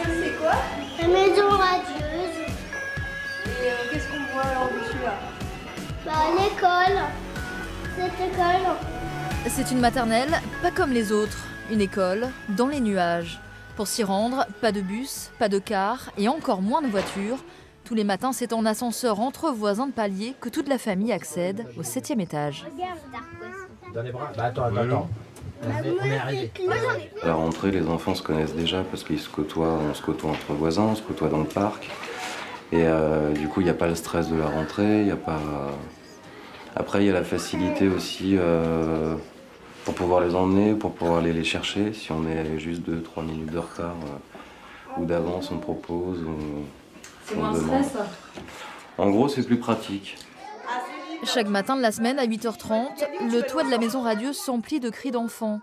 C'est quoi? La maison radieuse. Et qu'est-ce qu'on voit alors dessus là? L'école. Cette école. C'est une maternelle, pas comme les autres. Une école dans les nuages. Pour s'y rendre, pas de bus, pas de car et encore moins de voitures. Tous les matins, c'est en ascenseur entre voisins de palier que toute la famille accède au 7e étage. Regarde, Dark Dans les bras. Bah attends. On est arrivé. À la rentrée, les enfants se connaissent déjà parce qu'ils se côtoient, on se côtoie entre voisins, on se côtoie dans le parc. Et du coup, il n'y a pas le stress de la rentrée, il y a pas... Après, il y a la facilité aussi pour pouvoir les emmener, pour pouvoir aller les chercher. Si on est juste 2-3 minutes de retard ou d'avance, on propose, C'est on moins demande. stress. En gros, c'est plus pratique. Chaque matin de la semaine à 8h30, le toit de la maison radieuse s'emplit de cris d'enfants.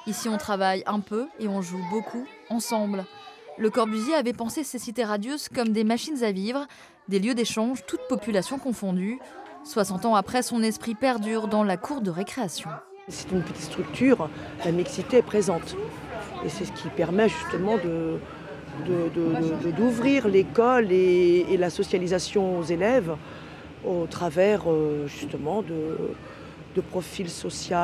Ici, on travaille un peu et on joue beaucoup ensemble. Le Corbusier avait pensé ces cités radieuses comme des machines à vivre, des lieux d'échange, toutes populations confondues. 60 ans après, son esprit perdure dans la cour de récréation. C'est une petite structure, la mixité est présente. Et c'est ce qui permet justement d'ouvrir l'école et la socialisation aux élèves au travers justement de profils sociaux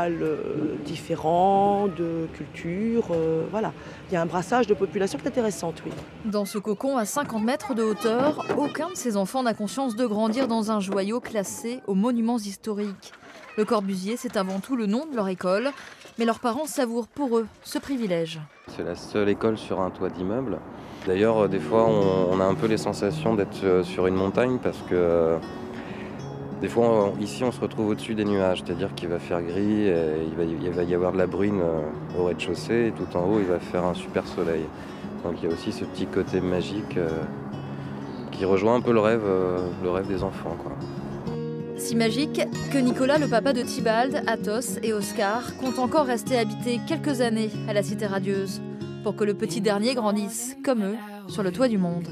différents, de cultures. Voilà. Il y a un brassage de populations qui est intéressant, oui. Dans ce cocon à 50 mètres de hauteur, aucun de ces enfants n'a conscience de grandir dans un joyau classé aux monuments historiques. Le Corbusier, c'est avant tout le nom de leur école, mais leurs parents savourent pour eux ce privilège. C'est la seule école sur un toit d'immeuble. D'ailleurs, des fois, on a un peu les sensations d'être sur une montagne parce que des fois, ici, on se retrouve au-dessus des nuages, c'est-à-dire qu'il va faire gris, et il va y avoir de la bruine au rez-de-chaussée, et tout en haut, il va faire un super soleil. Donc il y a aussi ce petit côté magique qui rejoint un peu le rêve des enfants, quoi. Si magique que Nicolas, le papa de Tibald, Athos et Oscar, compte encore rester habiter quelques années à la cité radieuse pour que le petit dernier grandisse, comme eux, sur le toit du monde.